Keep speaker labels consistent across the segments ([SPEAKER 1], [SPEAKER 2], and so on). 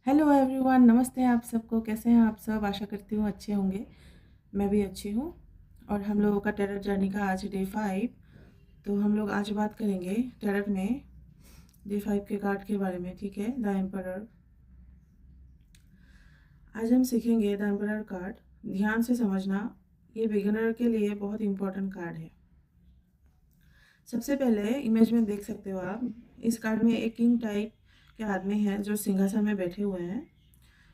[SPEAKER 1] Hello everyone, नमस्ते आप सबको। कैसे हैं आप सब? आशा करती हूँ अच्छे होंगे। मैं भी अच्छी हूँ। और हम लोगों का टेरर जर्नी का आज डे 5। तो हम लोग आज बात करेंगे टेरर में डे 5 के कार्ड के बारे में। ठीक है, द एम्परर। आज हम सीखेंगे द एम्परर कार्ड। ध्यान से समझना, ये बिगिनर के लिए बहुत इंपॉर्टेंट कार्ड है। सबसे पहले इमेज में देख सकते हो आप, इस कार्ड में एक किंग टाइप के आदमी हैं जो सिंहासन में बैठे हुए हैं।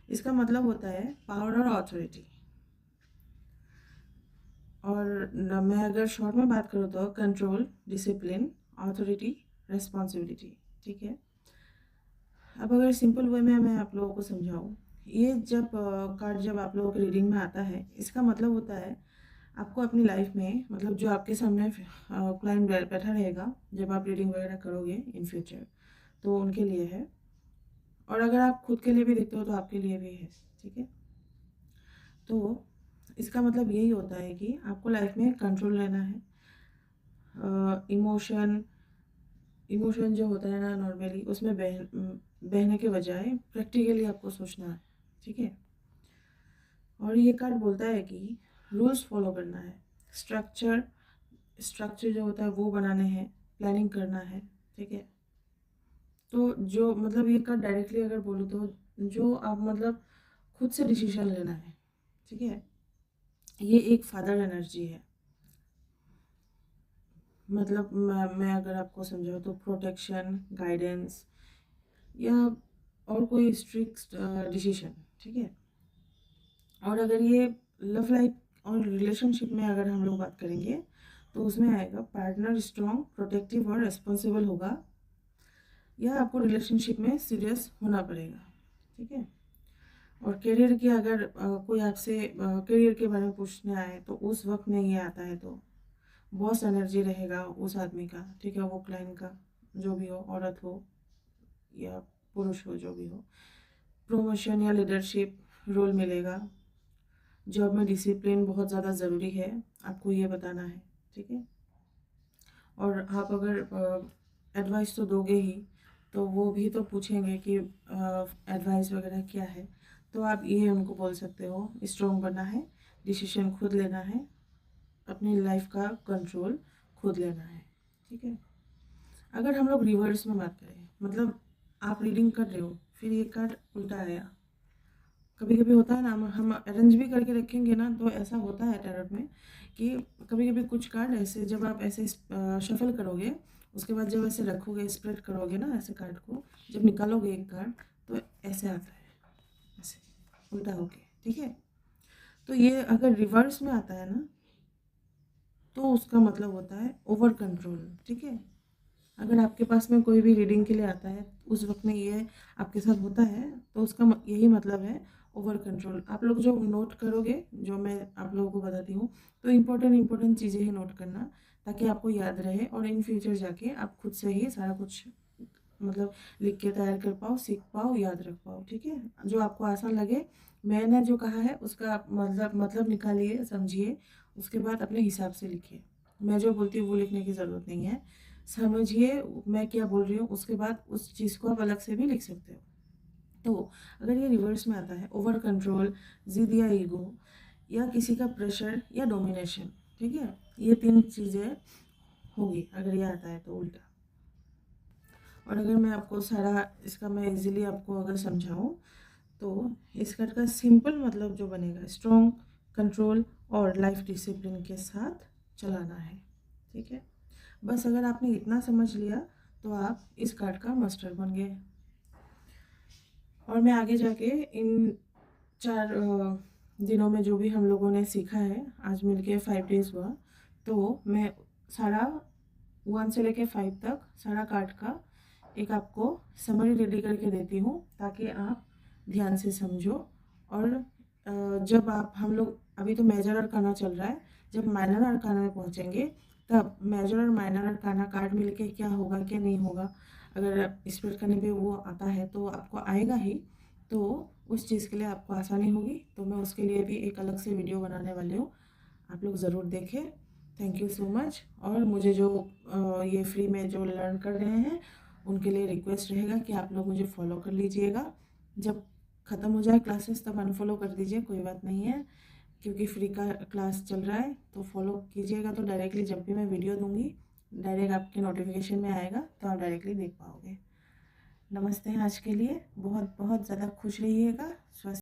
[SPEAKER 1] इसका मतलब होता है पावर और ऑथोरिटी। और मैं अगर शॉर्ट में बात करूँ तो कंट्रोल, डिसिप्लिन, ऑथोरिटी, रिस्पॉन्सिबिलिटी। ठीक है। अब अगर सिंपल वे में मैं आप लोगों को समझाऊँ, ये जब कार्ड जब आप लोगों के रीडिंग में आता है, इसका मतलब होता है आपको अपनी लाइफ में, मतलब जो आपके सामने क्लाइंट बैठा रहेगा जब आप रीडिंग वगैरह करोगे इन फ्यूचर, तो उनके लिए है। और अगर आप खुद के लिए भी देखते हो तो आपके लिए भी है। ठीक है। तो इसका मतलब यही होता है कि आपको लाइफ में कंट्रोल लेना है। इमोशन जो होता है ना नॉर्मली, उसमें बहने के बजाय प्रैक्टिकली आपको सोचना है। ठीक है। और ये कार्ड बोलता है कि रूल्स फॉलो करना है, स्ट्रक्चर स्ट्रक्चर जो होता है वो बनाने हैं, प्लानिंग करना है। ठीक है। तो जो मतलब ये कार्ड डायरेक्टली अगर बोलूँ तो जो आप मतलब खुद से डिसीजन लेना है। ठीक है। ये एक फादर एनर्जी है। मतलब मैं अगर आपको समझाऊँ तो प्रोटेक्शन, गाइडेंस, या और कोई स्ट्रिक्ट डिसीजन। ठीक है। और अगर ये लव लाइफ और रिलेशनशिप में अगर हम लोग बात करेंगे तो उसमें आएगा पार्टनर स्ट्रॉन्ग, प्रोटेक्टिव और रिस्पॉन्सिबल होगा, या आपको रिलेशनशिप में सीरियस होना पड़ेगा। ठीक है। और करियर की अगर कोई आपसे करियर के बारे में पूछने आए तो उस वक्त में ये आता है तो बॉस एनर्जी रहेगा उस आदमी का। ठीक है, वो क्लाइंट का, जो भी हो, औरत हो या पुरुष हो, जो भी हो। प्रमोशन या लीडरशिप रोल मिलेगा। जॉब में डिसिप्लिन बहुत ज़्यादा ज़रूरी है, आपको ये बताना है। ठीक है। और आप अगर एडवाइस तो दोगे ही, तो वो भी तो पूछेंगे कि एडवाइस वगैरह क्या है। तो आप ये उनको बोल सकते हो, स्ट्रॉन्ग बनना है, डिसीजन खुद लेना है, अपनी लाइफ का कंट्रोल खुद लेना है। ठीक है। अगर हम लोग रिवर्स में बात करें, मतलब आप रीडिंग कर रहे हो, फिर ये कार्ड उल्टा आया। कभी कभी होता है ना, हम अरेंज भी करके रखेंगे ना तो ऐसा होता है टैरोट में कि कभी कभी कुछ कार्ड ऐसे जब आप ऐसे शफल करोगे, उसके बाद जब ऐसे रखोगे, स्प्रेड करोगे ना ऐसे कार्ड को, जब निकालोगे एक कार्ड तो ऐसे आता है, ऐसे उल्टा होके। ठीक है। तो ये अगर रिवर्स में आता है ना तो उसका मतलब होता है ओवर कंट्रोल। ठीक है। अगर आपके पास में कोई भी रीडिंग के लिए आता है उस वक्त में ये आपके साथ होता है तो उसका यही मतलब है ओवर कंट्रोल। आप लोग जो नोट करोगे, जो मैं आप लोगों को बताती हूँ, तो इम्पोर्टेंट चीज़ें ही नोट करना, ताकि आपको याद रहे और इन फ्यूचर जाके आप खुद से ही सारा कुछ मतलब लिख के तैयार कर पाओ, सीख पाओ, याद रख पाओ। ठीक है। जो आपको आसान लगे, मैंने जो कहा है उसका आप मतलब निकालिए, समझिए, उसके बाद अपने हिसाब से लिखिए। मैं जो बोलती हूँ वो लिखने की ज़रूरत नहीं है। समझिए मैं क्या बोल रही हूँ, उसके बाद उस चीज़ को आप अलग से भी लिख सकते हो। तो अगर ये रिवर्स में आता है, ओवर कंट्रोल, जिद या ईगो, या किसी का प्रेशर या डोमिनेशन। ठीक है। ये 3 चीज़ें होगी अगर ये आता है तो उल्टा। और अगर मैं आपको सारा इसका मैं इजीली आपको अगर समझाऊँ तो इस कार्ड का सिंपल मतलब जो बनेगा, स्ट्रॉन्ग, कंट्रोल और लाइफ डिसिप्लिन के साथ चलाना है। ठीक है। बस अगर आपने इतना समझ लिया तो आप इस कार्ड का मास्टर बन गए। और मैं आगे जाके इन 4 दिनों में जो भी हम लोगों ने सीखा है, आज मिलके 5 डेज हुआ, तो मैं सारा 1 से लेके 5 तक सारा कार्ड का एक आपको समरी रेडी करके देती हूँ, ताकि आप ध्यान से समझो। और जब आप हम लोग अभी तो मेजर अरकाना चल रहा है, जब माइनर अरकाना में पहुँचेंगे तब मेजर और माइनर अरकाना कार्ड मिलके क्या होगा क्या नहीं होगा, अगर स्प्रेड करने पे वो आता है तो आपको आएगा ही, तो उस चीज़ के लिए आपको आसानी होगी। तो मैं उसके लिए भी एक अलग से वीडियो बनाने वाली हूँ, आप लोग ज़रूर देखें। Thank you so much. और मुझे जो ये फ्री में जो लर्न कर रहे हैं उनके लिए रिक्वेस्ट रहेगा कि आप लोग मुझे फॉलो कर लीजिएगा। जब ख़त्म हो जाए क्लासेस तब अनफॉलो कर दीजिए, कोई बात नहीं है, क्योंकि फ्री का क्लास चल रहा है। तो फॉलो कीजिएगा तो डायरेक्टली जब भी मैं वीडियो दूंगी डायरेक्ट आपके नोटिफिकेशन में आएगा, तो आप डायरेक्टली देख पाओगे। नमस्ते आज के लिए, बहुत बहुत ज़्यादा खुश रहिएगा, स्वस्थ